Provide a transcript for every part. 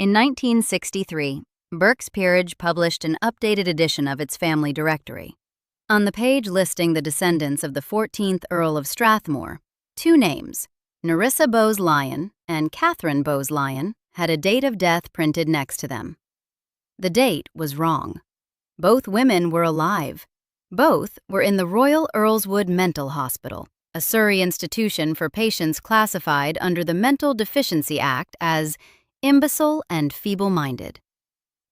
In 1963, Burke's Peerage published an updated edition of its family directory. On the page listing the descendants of the 14th Earl of Strathmore, two names, Nerissa Bowes-Lyon and Katherine Bowes-Lyon, had a date of death printed next to them. The date was wrong. Both women were alive. Both were in the Royal Earlswood Mental Hospital, a Surrey institution for patients classified under the Mental Deficiency Act as imbecile and feeble-minded.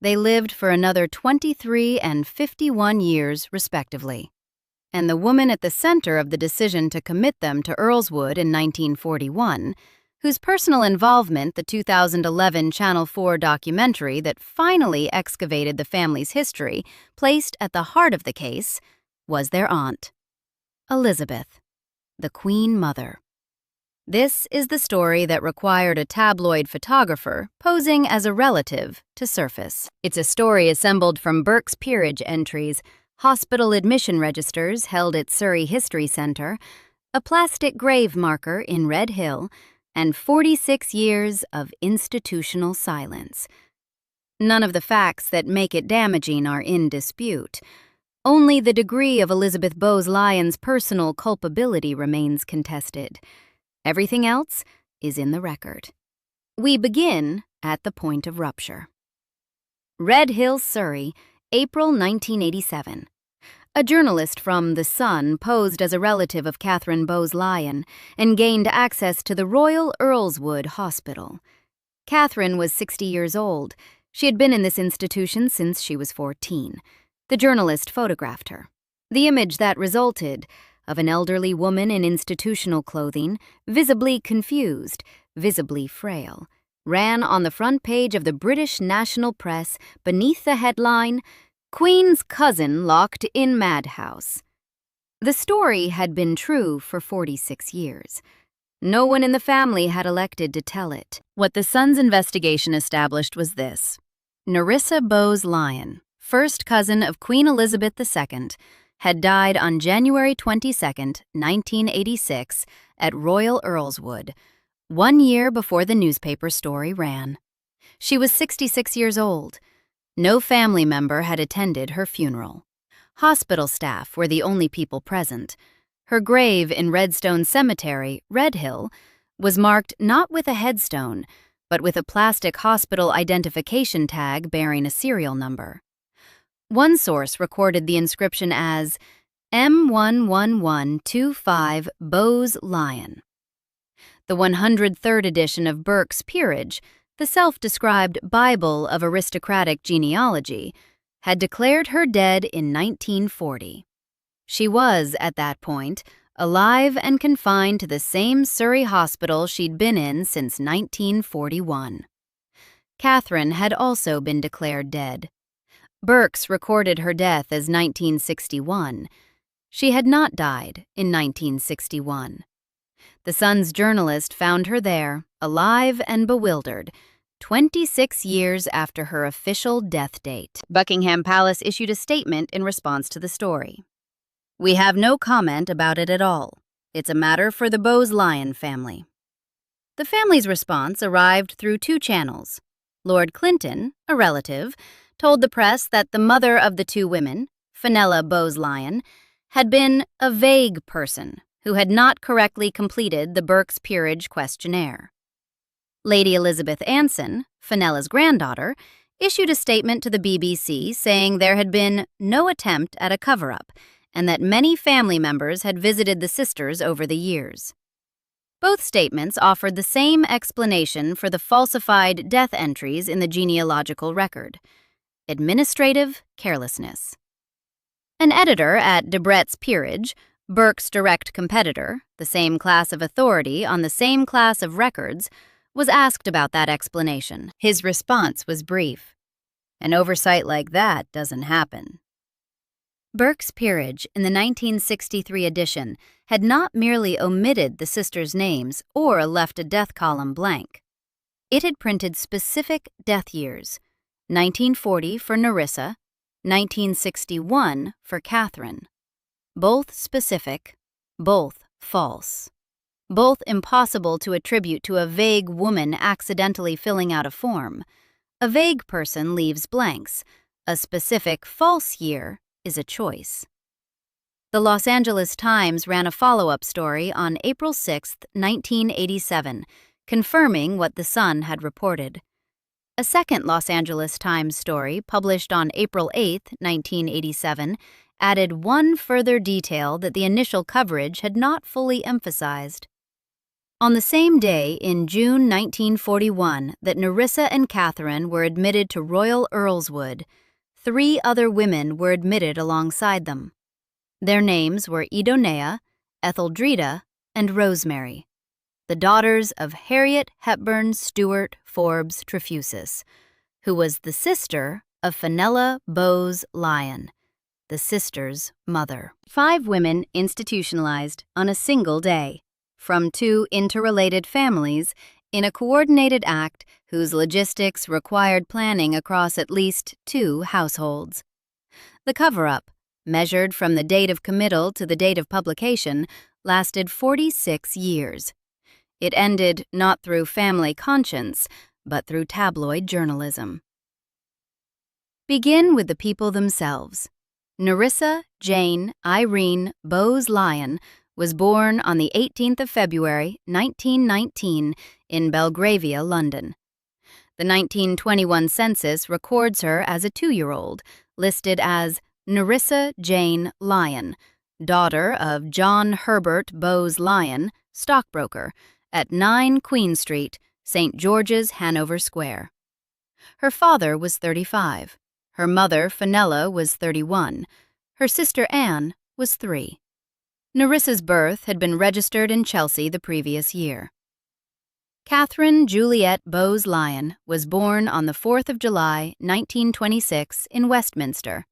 They lived for another 23 and 51 years, respectively. And the woman at the center of the decision to commit them to Earlswood in 1941, whose personal involvement the 2011 Channel 4 documentary that finally excavated the family's history placed at the heart of the case, was their aunt, Elizabeth, the Queen Mother. This is the story that required a tabloid photographer posing as a relative to surface. It's a story assembled from Burke's Peerage entries, hospital admission registers held at Surrey History Centre, a plastic grave marker in Redhill, and 46 years of institutional silence. None of the facts that make it damaging are in dispute. Only the degree of Elizabeth Bowes-Lyon's personal culpability remains contested. Everything else is in the record. We begin at the point of rupture. Redhill, Surrey, April 1987. A journalist from The Sun posed as a relative of Katherine Bowes-Lyon and gained access to the Royal Earlswood Hospital. Katherine was 60 years old. She had been in this institution since she was 14. The journalist photographed her. The image that resulted, of an elderly woman in institutional clothing, visibly confused, visibly frail, ran on the front page of the British national press beneath the headline, "Queen's Cousin Locked in Madhouse." The story had been true for 46 years. No one in the family had elected to tell it. What the Sun's investigation established was this. Nerissa Bowes-Lyon, first cousin of Queen Elizabeth II, had died on January 22, 1986, at Royal Earlswood, 1 year before the newspaper story ran. She was 66 years old. No family member had attended her funeral. Hospital staff were the only people present. Her grave in Redstone Cemetery, Redhill, was marked not with a headstone, but with a plastic hospital identification tag bearing a serial number. One source recorded the inscription as M11125 Bowes-Lyon. The 103rd edition of Burke's Peerage, the self-described Bible of aristocratic genealogy, had declared her dead in 1940. She was, at that point, alive and confined to the same Surrey hospital she'd been in since 1941. Katherine had also been declared dead. Burke's recorded her death as 1961. She had not died in 1961. The Sun's journalist found her there, alive and bewildered, 26 years after her official death date. Buckingham Palace issued a statement in response to the story. "We have no comment about it at all. It's a matter for the Bowes-Lyon family." The family's response arrived through two channels. Lord Clinton, a relative, told the press that the mother of the two women, Fenella Bowes-Lyon, had been a vague person who had not correctly completed the Burke's Peerage questionnaire. Lady Elizabeth Anson, Fenella's granddaughter, issued a statement to the BBC saying there had been no attempt at a cover-up and that many family members had visited the sisters over the years. Both statements offered the same explanation for the falsified death entries in the genealogical record: administrative carelessness. An editor at Debrett's Peerage, Burke's direct competitor, the same class of authority on the same class of records, was asked about that explanation. His response was brief. "An oversight like that doesn't happen." Burke's Peerage in the 1963 edition had not merely omitted the sisters' names or left a death column blank. It had printed specific death years: 1940 for Nerissa, 1961 for Katherine. Both specific, both false. Both impossible to attribute to a vague woman accidentally filling out a form. A vague person leaves blanks. A specific false year is a choice. The Los Angeles Times ran a follow-up story on April 6, 1987, confirming what the Sun had reported. A second Los Angeles Times story, published on April 8, 1987, added one further detail that the initial coverage had not fully emphasized. On the same day in June 1941 that Nerissa and Katherine were admitted to Royal Earlswood, 3 other women were admitted alongside them. Their names were Idonea, Etheldreda, and Rosemary, the daughters of Harriet Hepburn Stewart Forbes Trefusis, who was the sister of Fenella Bowes-Lyon, the sister's mother. 5 women institutionalized on a single day, from 2 interrelated families in a coordinated act whose logistics required planning across at least 2 households. The cover-up, measured from the date of committal to the date of publication, lasted 46 years. It ended not through family conscience, but through tabloid journalism. Begin with the people themselves. Nerissa Jane Irene Bowes-Lyon was born on the 18th of February, 1919, in Belgravia, London. The 1921 census records her as a 2-year-old, listed as Nerissa Jane Lyon, daughter of John Herbert Bowes-Lyon, stockbroker, at 9 Queen Street, St. George's, Hanover Square. Her father was 35. Her mother, Fenella, was 31. Her sister, Anne, was 3. Nerissa's birth had been registered in Chelsea the previous year. Katherine Juliet Bowes-Lyon was born on the 4th of July, 1926, in Westminster.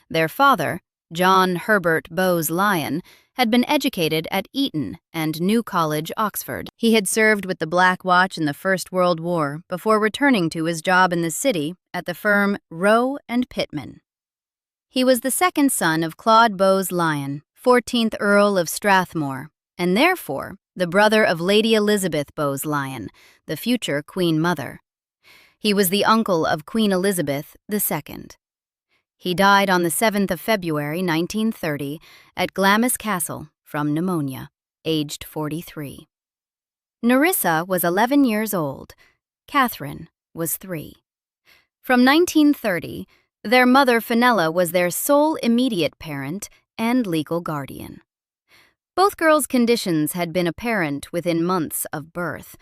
Their father, John Herbert Bowes-Lyon, had been educated at Eton and New College, Oxford. He had served with the Black Watch in the First World War before returning to his job in the city at the firm Rowe and Pitman. He was the second son of Claude Bowes-Lyon, 14th Earl of Strathmore, and therefore the brother of Lady Elizabeth Bowes-Lyon, the future Queen Mother. He was the uncle of Queen Elizabeth II. He died on the 7th of February, 1930, at Glamis Castle from pneumonia, aged 43. Nerissa was 11 years old. Katherine was 3. From 1930, their mother Fenella was their sole immediate parent and legal guardian. Both girls' conditions had been apparent within months of birth.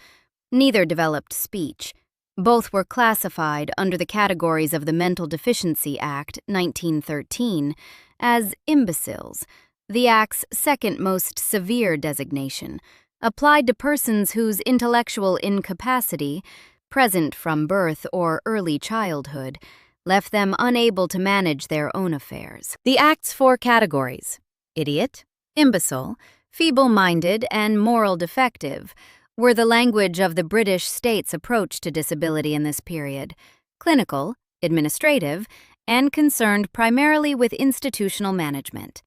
Neither developed speech. Both were classified under the categories of the Mental Deficiency Act, 1913, as imbeciles, the Act's second most severe designation, applied to persons whose intellectual incapacity, present from birth or early childhood, left them unable to manage their own affairs. The Act's 4 categories, idiot, imbecile, feeble-minded, and moral defective, were the language of the British state's approach to disability in this period, clinical, administrative, and concerned primarily with institutional management.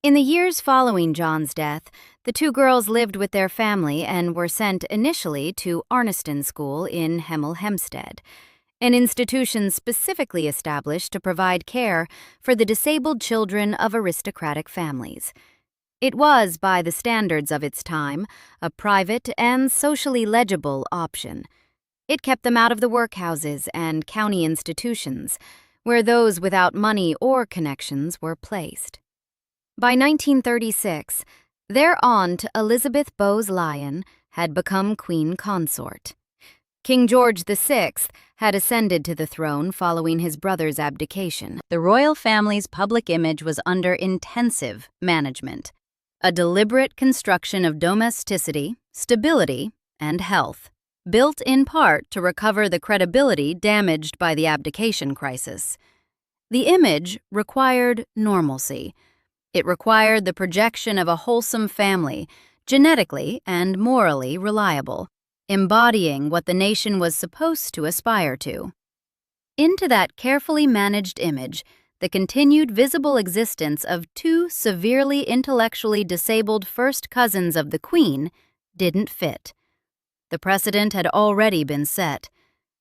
In the years following John's death, the 2 girls lived with their family and were sent initially to Arniston School in Hemel Hempstead, an institution specifically established to provide care for the disabled children of aristocratic families. It was, by the standards of its time, a private and socially legible option. It kept them out of the workhouses and county institutions, where those without money or connections were placed. By 1936, their aunt Elizabeth Bowes-Lyon had become Queen Consort. King George VI had ascended to the throne following his brother's abdication. The royal family's public image was under intensive management, a deliberate construction of domesticity, stability, and health, built in part to recover the credibility damaged by the abdication crisis. The image required normalcy. It required the projection of a wholesome family, genetically and morally reliable, embodying what the nation was supposed to aspire to. Into that carefully managed image, the continued visible existence of 2 severely intellectually disabled first cousins of the Queen didn't fit. The precedent had already been set.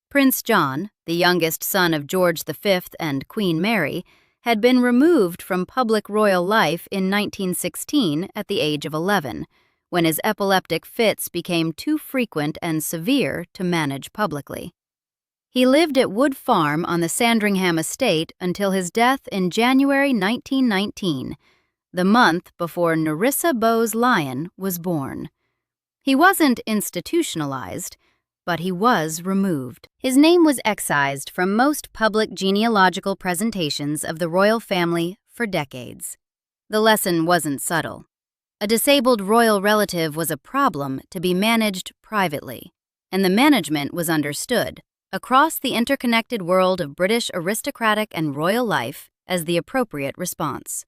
Prince John, the youngest son of George V and Queen Mary, had been removed from public royal life in 1916 at the age of 11, when his epileptic fits became too frequent and severe to manage publicly. He lived at Wood Farm on the Sandringham estate until his death in January 1919, the month before Nerissa Bowes-Lyon was born. He wasn't institutionalized, but he was removed. His name was excised from most public genealogical presentations of the royal family for decades. The lesson wasn't subtle. A disabled royal relative was a problem to be managed privately, and the management was understood across the interconnected world of British aristocratic and royal life as the appropriate response.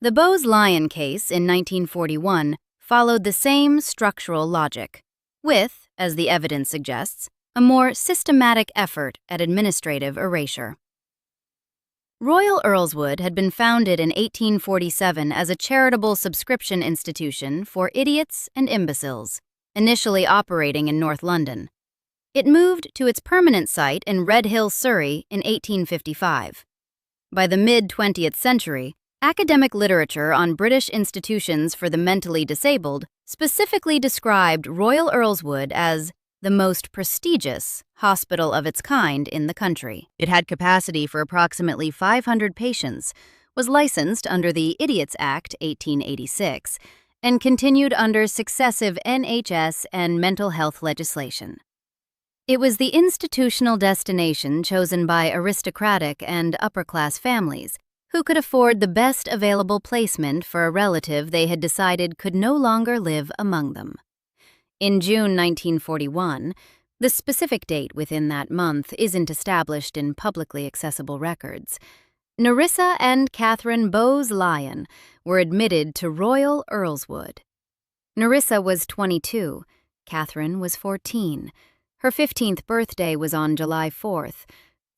The Bowes-Lyon case in 1941 followed the same structural logic, with, as the evidence suggests, a more systematic effort at administrative erasure. Royal Earlswood had been founded in 1847 as a charitable subscription institution for idiots and imbeciles, initially operating in North London. It moved to its permanent site in Redhill, Surrey in 1855. By the mid-20th century, academic literature on British institutions for the mentally disabled specifically described Royal Earlswood as the most prestigious hospital of its kind in the country. It had capacity for approximately 500 patients, was licensed under the Idiots Act 1886, and continued under successive NHS and mental health legislation. It was the institutional destination chosen by aristocratic and upper-class families who could afford the best available placement for a relative they had decided could no longer live among them. In June 1941, the specific date within that month isn't established in publicly accessible records, Nerissa and Katherine Bowes-Lyon were admitted to Royal Earlswood. Nerissa was 22, Katherine was 14. Her 15th birthday was on July 4th,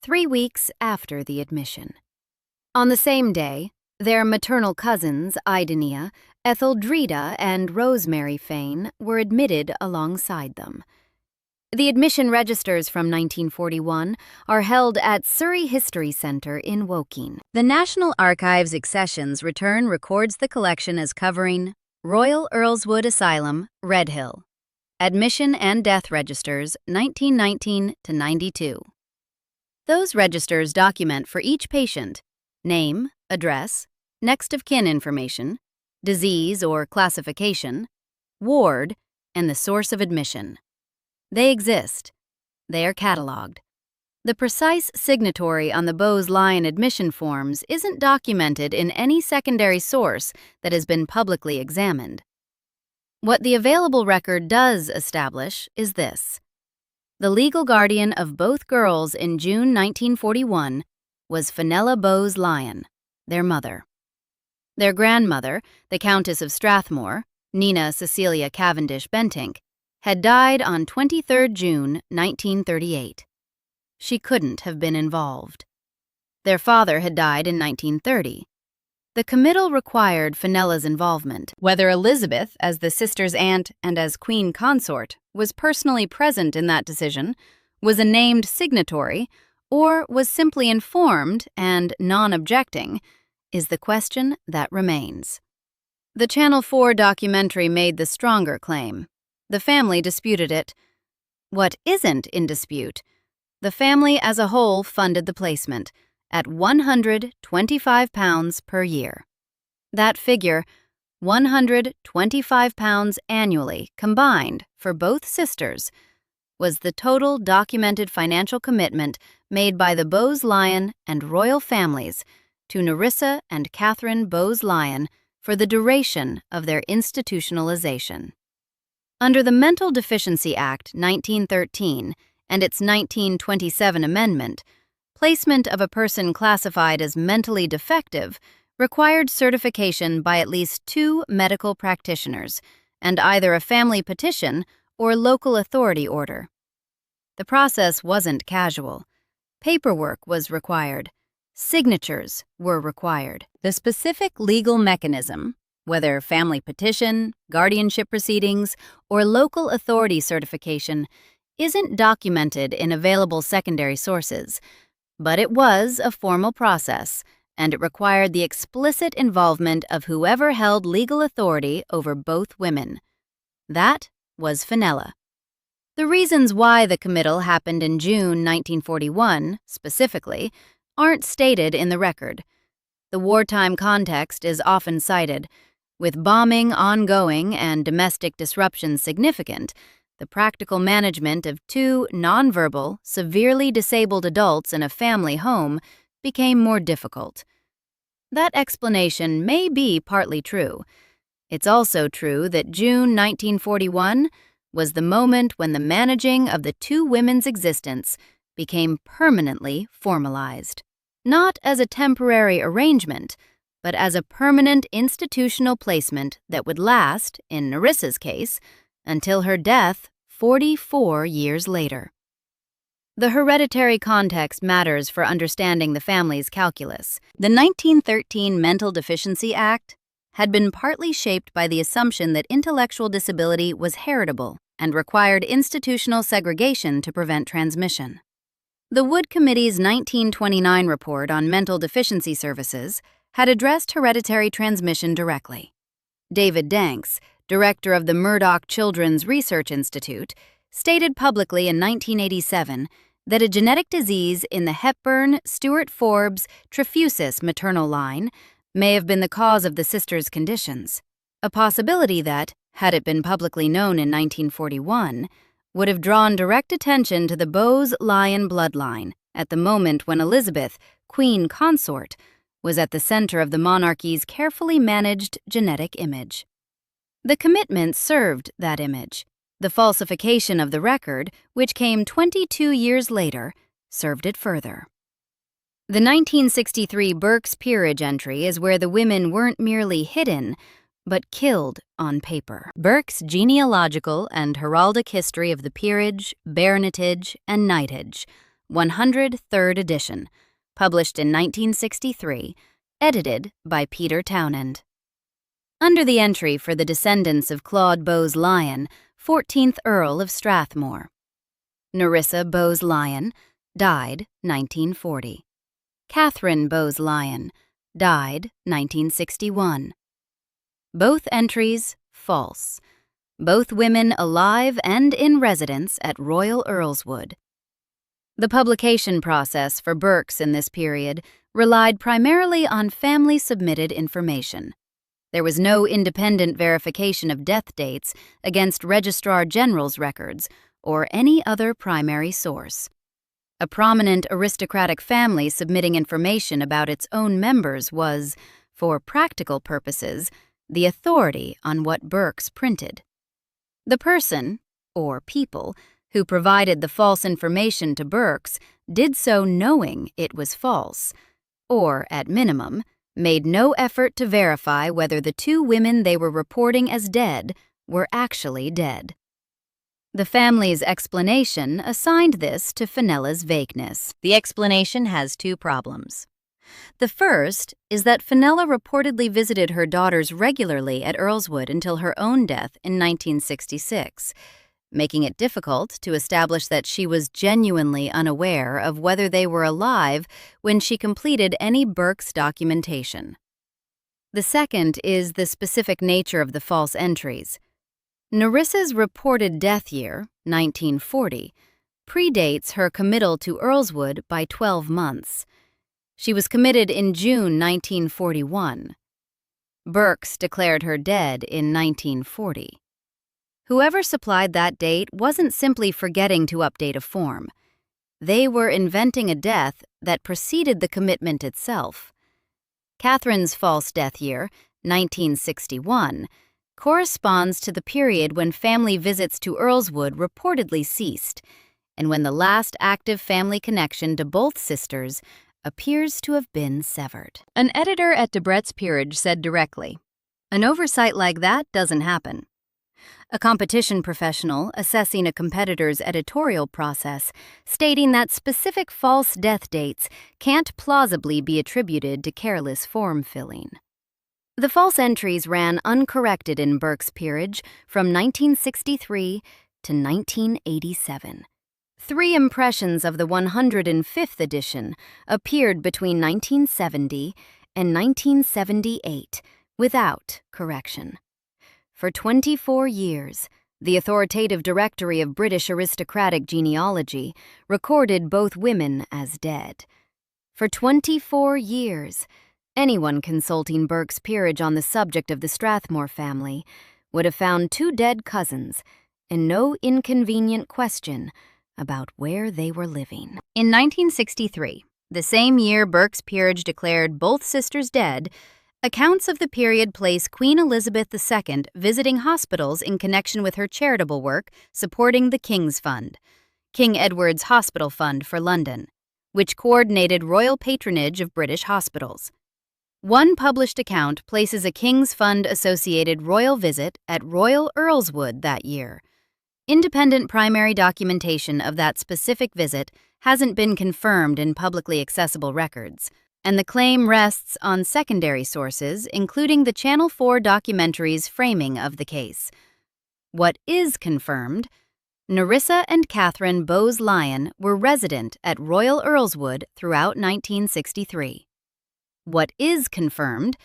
3 weeks after the admission. On the same day, their maternal cousins, Idenia, Etheldreda, and Rosemary Fane, were admitted alongside them. The admission registers from 1941 are held at Surrey History Centre in Woking. The National Archives Accessions Return records the collection as covering Royal Earlswood Asylum, Redhill. Admission and death registers 1919 to 92. Those registers document for each patient name, address, next of kin information, disease or classification, ward, and the source of admission. They exist. They are catalogued. The precise signatory on the Bowes-Lyon admission forms isn't documented in any secondary source that has been publicly examined. What the available record does establish is this. The legal guardian of both girls in June 1941 was Fenella Bowes-Lyon, their mother. Their grandmother, the Countess of Strathmore, Nina Cecilia Cavendish Bentinck, had died on 23 June 1938. She couldn't have been involved. Their father had died in 1930. The committal required Fenella's involvement. Whether Elizabeth, as the sister's aunt and as queen consort, was personally present in that decision, was a named signatory, or was simply informed and non-objecting, is the question that remains. The Channel 4 documentary made the stronger claim. The family disputed it. What isn't in dispute? The family as a whole funded the placement at £125 per year. That figure, £125 annually combined for both sisters, was the total documented financial commitment made by the Bowes-Lyon and royal families to Nerissa and Katherine Bowes-Lyon for the duration of their institutionalization. Under the Mental Deficiency Act 1913 and its 1927 amendment, placement of a person classified as mentally defective required certification by at least 2 medical practitioners and either a family petition or local authority order. The process wasn't casual. Paperwork was required. Signatures were required. The specific legal mechanism, whether family petition, guardianship proceedings, or local authority certification, isn't documented in available secondary sources, but it was a formal process, and it required the explicit involvement of whoever held legal authority over both women. That was Fenella. The reasons why the committal happened in June 1941, specifically, aren't stated in the record. The wartime context is often cited. With bombing ongoing and domestic disruption significant, the practical management of two nonverbal, severely disabled adults in a family home became more difficult. That explanation may be partly true. It's also true that June 1941 was the moment when the managing of the two women's existence became permanently formalized. Not as a temporary arrangement, but as a permanent institutional placement that would last, in Nerissa's case, until her death 44 years later. The hereditary context matters for understanding the family's calculus. The 1913 Mental Deficiency Act had been partly shaped by the assumption that intellectual disability was heritable and required institutional segregation to prevent transmission. The Wood Committee's 1929 report on mental deficiency services had addressed hereditary transmission directly. David Danks, director of the Murdoch Children's Research Institute, stated publicly in 1987 that a genetic disease in the Hepburn-Stewart-Forbes Trefusis maternal line may have been the cause of the sisters' conditions, a possibility that, had it been publicly known in 1941, would have drawn direct attention to the Bowes-Lyon bloodline at the moment when Elizabeth, Queen Consort, was at the center of the monarchy's carefully managed genetic image. The commitment served that image. The falsification of the record, which came 22 years later, served it further. The 1963 Burke's Peerage entry is where the women weren't merely hidden, but killed on paper. Burke's Genealogical and Heraldic History of the Peerage, Baronetage, and Knightage, 103rd edition, published in 1963, edited by Peter Townend. Under the entry for the descendants of Claude Bowes-Lyon, 14th Earl of Strathmore. Nerissa Bowes-Lyon, died 1940. Katherine Bowes-Lyon, died 1961. Both entries false. Both women alive and in residence at Royal Earlswood. The publication process for Burke's in this period relied primarily on family-submitted information. There was no independent verification of death dates against Registrar General's records or any other primary source. A prominent aristocratic family submitting information about its own members was, for practical purposes, the authority on what Burke's printed. The person, or people, who provided the false information to Burke's did so knowing it was false, or, at minimum, made no effort to verify whether the two women they were reporting as dead were actually dead. The family's explanation assigned this to Fenella's vagueness. The explanation has two problems. The first is that Fenella reportedly visited her daughters regularly at Earlswood until her own death in 1966, making it difficult to establish that she was genuinely unaware of whether they were alive when she completed any Burke's documentation. The second is the specific nature of the false entries. Nerissa's reported death year, 1940, predates her committal to Earlswood by 12 months. She was committed in June 1941. Burke's declared her dead in 1940. Whoever supplied that date wasn't simply forgetting to update a form. They were inventing a death that preceded the commitment itself. Katherine's false death year, 1961, corresponds to the period when family visits to Earlswood reportedly ceased, and when the last active family connection to both sisters appears to have been severed. An editor at Debrett's Peerage said directly, "An oversight like that doesn't happen." A competition professional assessing a competitor's editorial process, stating that specific false death dates can't plausibly be attributed to careless form filling. The false entries ran uncorrected in Burke's Peerage from 1963 to 1987. 3 impressions of the 105th edition appeared between 1970 and 1978 without correction. For 24 years, the authoritative directory of British aristocratic genealogy recorded both women as dead. For 24 years, anyone consulting Burke's Peerage on the subject of the Strathmore family would have found 2 dead cousins and no inconvenient question about where they were living. In 1963, the same year Burke's Peerage declared both sisters dead, accounts of the period place Queen Elizabeth II visiting hospitals in connection with her charitable work supporting the King's Fund, King Edward's Hospital Fund for London, which coordinated royal patronage of British hospitals. One published account places a King's Fund-associated royal visit at Royal Earlswood that year. Independent primary documentation of that specific visit hasn't been confirmed in publicly accessible records, and the claim rests on secondary sources, including the Channel 4 documentary's framing of the case. What is confirmed: Nerissa and Katherine Bowes-Lyon were resident at Royal Earlswood throughout 1963. What is confirmed: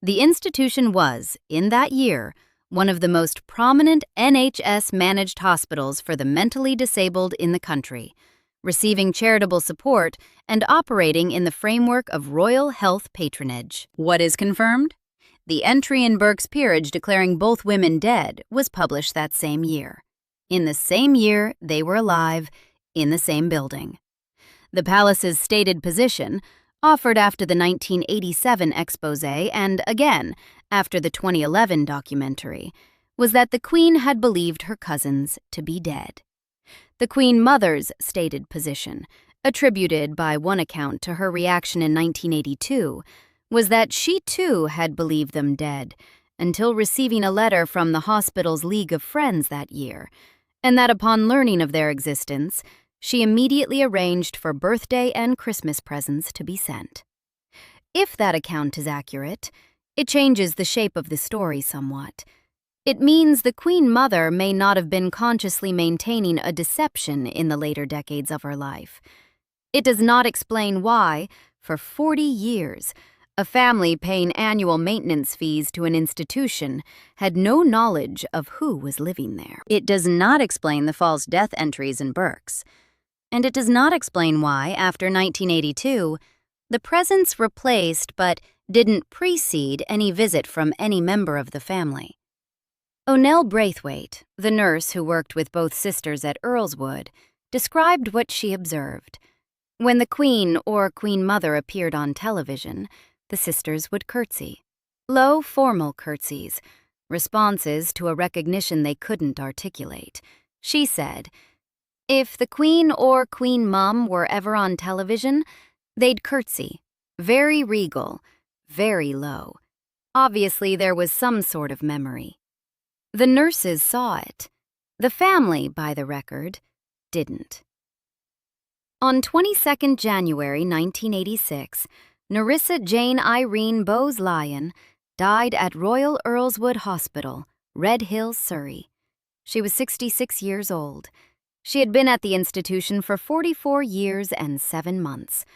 the institution was, in that year, one of the most prominent NHS-managed hospitals for the mentally disabled in the country, receiving charitable support and operating in the framework of royal health patronage. What is confirmed? The entry in Burke's Peerage declaring both women dead was published that same year. In the same year, they were alive, in the same building. The palace's stated position, offered after the 1987 exposé and again after the 2011 documentary, was that the Queen had believed her cousins to be dead. The Queen Mother's stated position, attributed by one account to her reaction in 1982, was that she too had believed them dead until receiving a letter from the hospital's League of Friends that year, and that upon learning of their existence, she immediately arranged for birthday and Christmas presents to be sent. If that account is accurate, it changes the shape of the story somewhat. It means the Queen Mother may not have been consciously maintaining a deception in the later decades of her life. It does not explain why, for 40 years, a family paying annual maintenance fees to an institution had no knowledge of who was living there. It does not explain the false death entries in Burke's. And it does not explain why, after 1982, the presence replaced but didn't precede any visit from any member of the family. O'Neill Braithwaite, the nurse who worked with both sisters at Earlswood, described what she observed. When the Queen or Queen Mother appeared on television, the sisters would curtsy. Low, formal curtsies, responses to a recognition they couldn't articulate. She said, "If the Queen or Queen Mum were ever on television, they'd curtsy, very regal, very low. Obviously, there was some sort of memory. The nurses saw it. The family, by the record, didn't." On 22 January 1986, Nerissa Jane Irene Bowes-Lyon died at Royal Earlswood Hospital, Redhill, Surrey. She was 66 years old. She had been at the institution for 44 years and 7 months.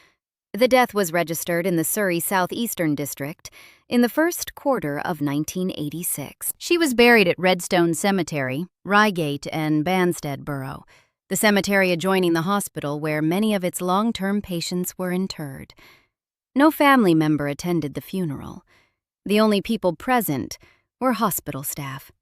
The death was registered in the Surrey Southeastern District in the first quarter of 1986. She was buried at Redstone Cemetery, Reigate and Banstead Borough, the cemetery adjoining the hospital where many of its long-term patients were interred. No family member attended the funeral. The only people present were hospital staff.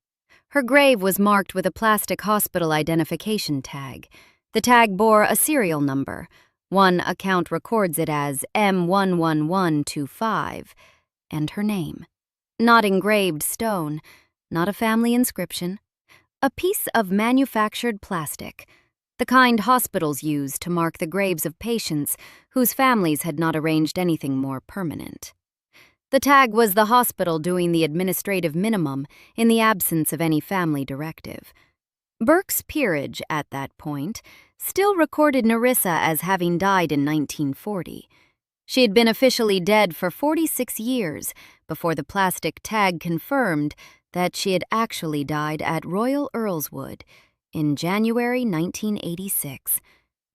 Her grave was marked with a plastic hospital identification tag. The tag bore a serial number. One account records it as M11125, and her name. Not engraved stone, not a family inscription. A piece of manufactured plastic, the kind hospitals use to mark the graves of patients whose families had not arranged anything more permanent. The tag was the hospital doing the administrative minimum in the absence of any family directive. Burke's Peerage, at that point, still recorded Nerissa as having died in 1940. She had been officially dead for 46 years before the plastic tag confirmed that she had actually died at Royal Earlswood in January 1986,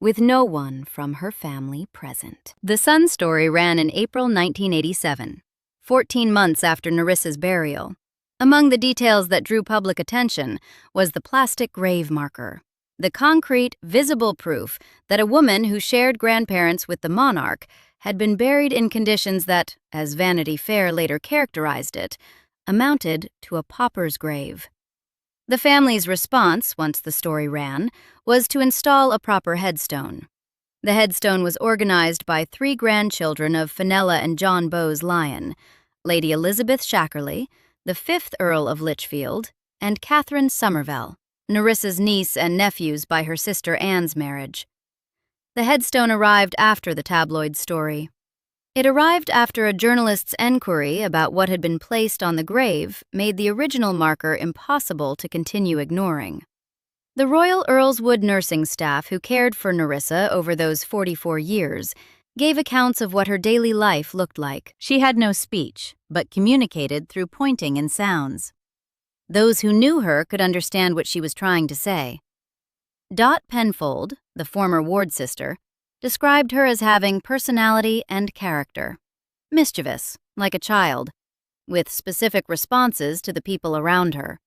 with no one from her family present. The Sun story ran in April 1987, 14 months after Nerissa's burial. Among the details that drew public attention was the plastic grave marker, the concrete, visible proof that a woman who shared grandparents with the monarch had been buried in conditions that, as Vanity Fair later characterized it, amounted to a pauper's grave. The family's response, once the story ran, was to install a proper headstone. The headstone was organized by 3 grandchildren of Fenella and John Bowes-Lyon, Lady Elizabeth Shackerley, the 5th Earl of Lichfield, and Katherine Somerville, Nerissa's niece and nephews by her sister Anne's marriage. The headstone arrived after the tabloid story. It arrived after a journalist's enquiry about what had been placed on the grave made the original marker impossible to continue ignoring. The Royal Earlswood nursing staff who cared for Nerissa over those 44 years gave accounts of what her daily life looked like. She had no speech, but communicated through pointing and sounds. Those who knew her could understand what she was trying to say. Dot Penfold, the former ward sister, described her as having personality and character, mischievous, like a child, with specific responses to the people around her.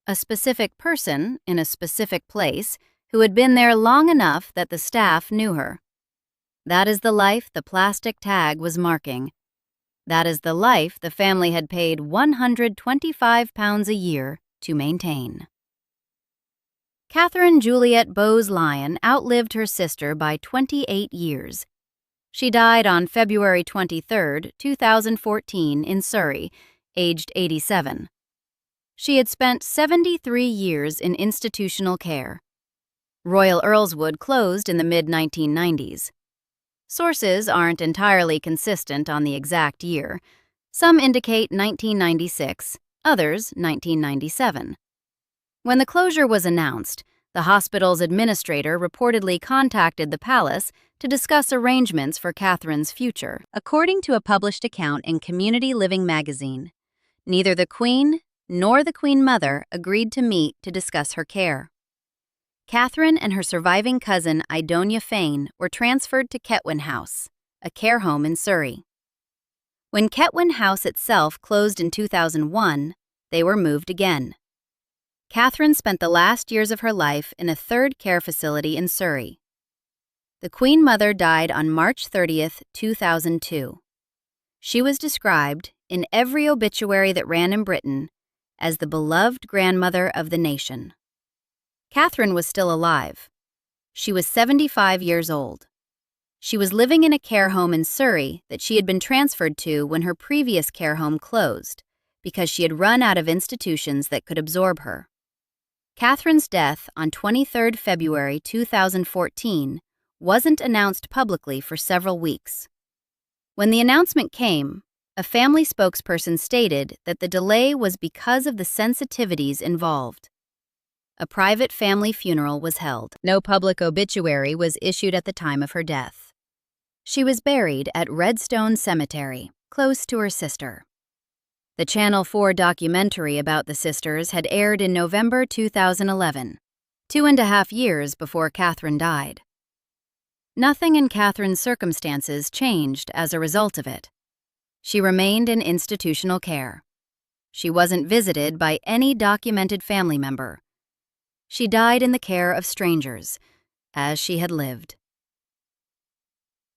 A specific person in a specific place who had been there long enough that the staff knew her. That is the life the plastic tag was marking. That is the life the family had paid £125 a year to maintain. Katherine Juliet Bowes-Lyon outlived her sister by 28 years. She died on February 23, 2014 in Surrey, aged 87. She had spent 73 years in institutional care. Royal Earlswood closed in the mid-1990s. Sources aren't entirely consistent on the exact year. Some indicate 1996, others 1997. When the closure was announced, the hospital's administrator reportedly contacted the palace to discuss arrangements for Katherine's future. According to a published account in Community Living magazine, neither the Queen nor the Queen Mother agreed to meet to discuss her care. Katherine and her surviving cousin Idonia Fane were transferred to Ketwin House, a care home in Surrey. When Ketwin House itself closed in 2001, they were moved again. Katherine spent the last years of her life in a 3rd care facility in Surrey. The Queen Mother died on March 30, 2002. She was described, in every obituary that ran in Britain, as the beloved grandmother of the nation. Katherine was still alive. She was 75 years old. She was living in a care home in Surrey that she had been transferred to when her previous care home closed, because she had run out of institutions that could absorb her. Katherine's death on 23 February 2014 wasn't announced publicly for several weeks. When the announcement came, a family spokesperson stated that the delay was because of the sensitivities involved. A private family funeral was held. No public obituary was issued at the time of her death. She was buried at Redstone Cemetery, close to her sister. The Channel 4 documentary about the sisters had aired in November 2011, 2.5 years before Katherine died. Nothing in Katherine's circumstances changed as a result of it. She remained in institutional care. She wasn't visited by any documented family member. She died in the care of strangers, as she had lived.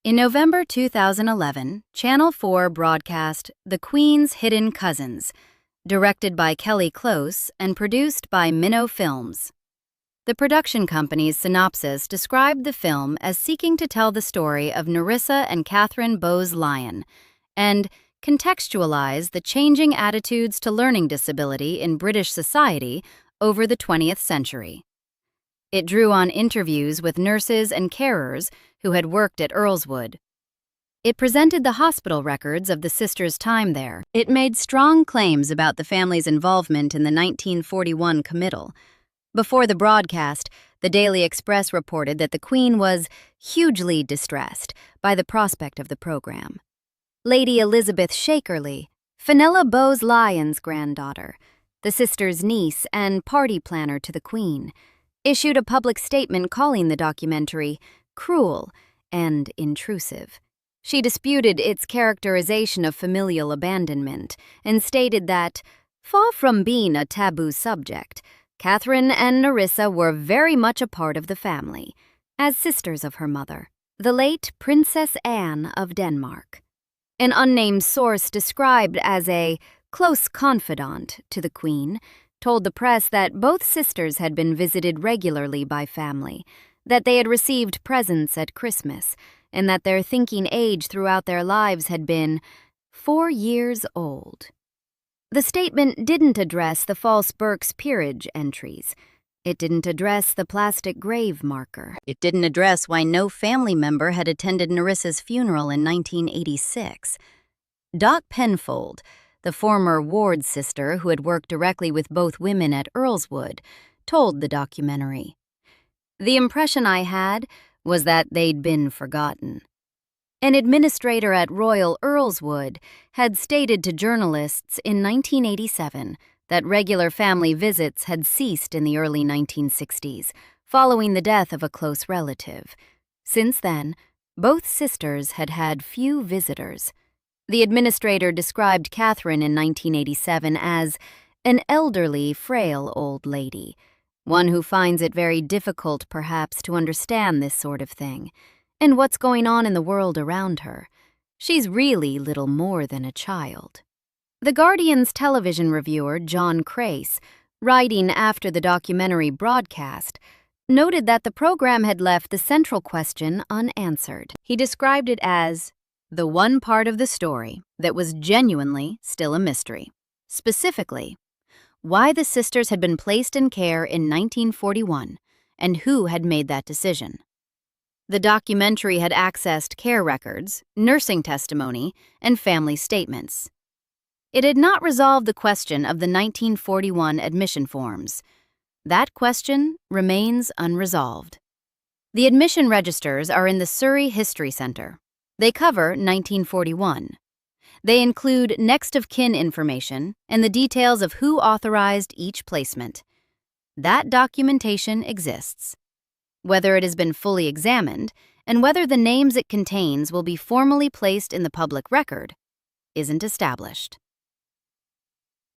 In November 2011, Channel 4 broadcast The Queen's Hidden Cousins, directed by Kelly Close and produced by Minnow Films. The production company's synopsis described the film as seeking to tell the story of Nerissa and Katherine Bowes-Lyon and contextualize the changing attitudes to learning disability in British society over the 20th century. It drew on interviews with nurses and carers who had worked at Earlswood. It presented the hospital records of the sisters' time there. It made strong claims about the family's involvement in the 1941 committal. Before the broadcast, the Daily Express reported that the Queen was hugely distressed by the prospect of the program. Lady Elizabeth Shackerley, Fenella Bowes-Lyon's granddaughter, the sisters' niece and party planner to the Queen, issued a public statement calling the documentary cruel and intrusive. She disputed its characterization of familial abandonment and stated that, far from being a taboo subject, Katherine and Nerissa were very much a part of the family, as sisters of her mother, the late Princess Anne of Denmark. An unnamed source described as a close confidant to the Queen told the press that both sisters had been visited regularly by family, that they had received presents at Christmas, and that their thinking age throughout their lives had been 4 years old. The statement didn't address the false Burke's Peerage entries. It didn't address the plastic grave marker. It didn't address why no family member had attended Nerissa's funeral in 1986. Dot Penfold, the former ward sister who had worked directly with both women at Earlswood, told the documentary, "The impression I had was that they'd been forgotten." An administrator at Royal Earlswood had stated to journalists in 1987 that regular family visits had ceased in the early 1960s, following the death of a close relative. Since then, both sisters had had few visitors. The administrator described Katherine in 1987 as an elderly, frail old lady, one who finds it very difficult, perhaps, to understand this sort of thing, and what's going on in the world around her. She's really little more than a child. The Guardian's television reviewer, John Crace, writing after the documentary broadcast, noted that the program had left the central question unanswered. He described it as the one part of the story that was genuinely still a mystery. Specifically, why the sisters had been placed in care in 1941 and who had made that decision. The documentary had accessed care records, nursing testimony, and family statements. It had not resolved the question of the 1941 admission forms. That question remains unresolved. The admission registers are in the Surrey History Centre. They cover 1941. They include next of kin information and the details of who authorized each placement. That documentation exists. Whether it has been fully examined and whether the names it contains will be formally placed in the public record isn't established.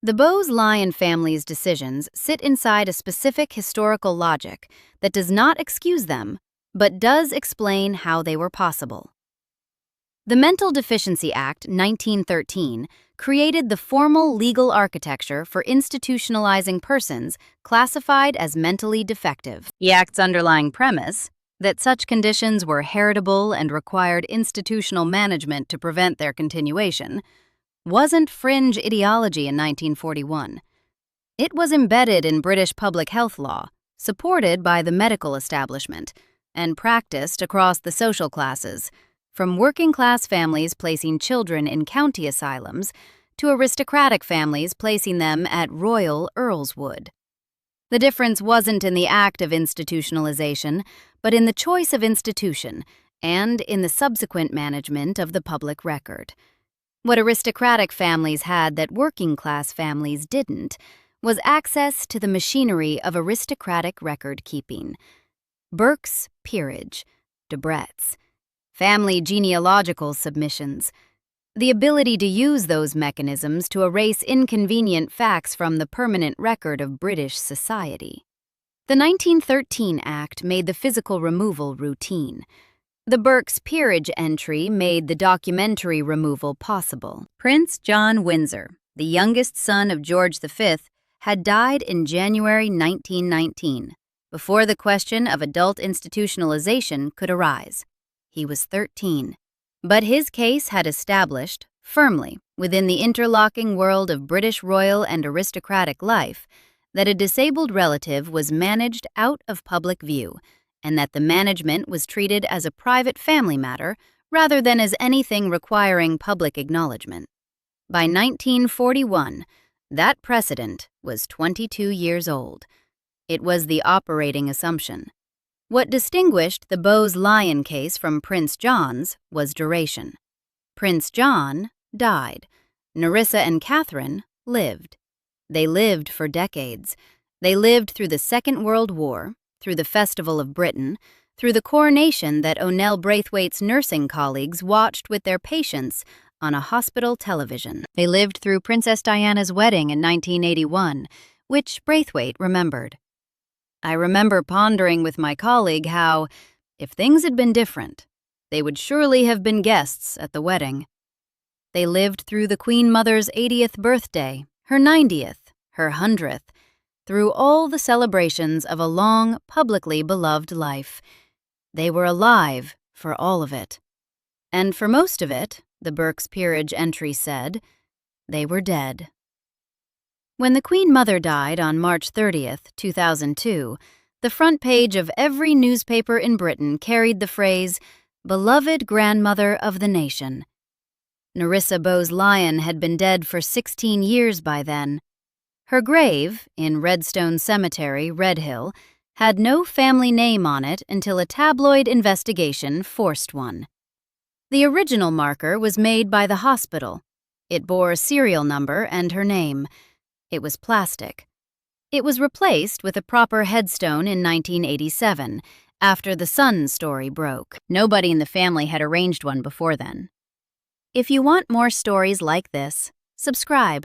The Bowes-Lyon family's decisions sit inside a specific historical logic that does not excuse them, but does explain how they were possible. The Mental Deficiency Act, 1913, created the formal legal architecture for institutionalizing persons classified as mentally defective. The Act's underlying premise, that such conditions were heritable and required institutional management to prevent their continuation, wasn't fringe ideology in 1941. It was embedded in British public health law, supported by the medical establishment, and practiced across the social classes, from working-class families placing children in county asylums to aristocratic families placing them at Royal Earlswood. The difference wasn't in the act of institutionalization, but in the choice of institution and in the subsequent management of the public record. What aristocratic families had that working-class families didn't was access to the machinery of aristocratic record-keeping. Burke's Peerage, Debrett's, family genealogical submissions, the ability to use those mechanisms to erase inconvenient facts from the permanent record of British society. The 1913 Act made the physical removal routine. The Burke's Peerage entry made the documentary removal possible. Prince John Windsor, the youngest son of George V, had died in January 1919, before the question of adult institutionalization could arise. He was 13. But his case had established, firmly, within the interlocking world of British royal and aristocratic life, that a disabled relative was managed out of public view, and that the management was treated as a private family matter rather than as anything requiring public acknowledgement. By 1941, that precedent was 22 years old. It was the operating assumption. What distinguished the Bowes-Lyon case from Prince John's was duration. Prince John died. Nerissa and Katherine lived. They lived for decades. They lived through the Second World War, through the Festival of Britain, through the coronation that O'Neill Braithwaite's nursing colleagues watched with their patients on a hospital television. They lived through Princess Diana's wedding in 1981, which Braithwaite remembered. I remember pondering with my colleague how, if things had been different, they would surely have been guests at the wedding. They lived through the Queen Mother's 80th birthday, her 90th, her 100th, through all the celebrations of a long, publicly beloved life. They were alive for all of it. And for most of it, the Burke's Peerage entry said, they were dead. When the Queen Mother died on March 30th, 2002, the front page of every newspaper in Britain carried the phrase, "Beloved Grandmother of the Nation." Nerissa Bowes-Lyon had been dead for 16 years by then. Her grave, in Redstone Cemetery, Redhill, had no family name on it until a tabloid investigation forced one. The original marker was made by the hospital. It bore a serial number and her name. It was plastic. It was replaced with a proper headstone in 1987, after the Sun story broke. Nobody in the family had arranged one before then. If you want more stories like this, subscribe.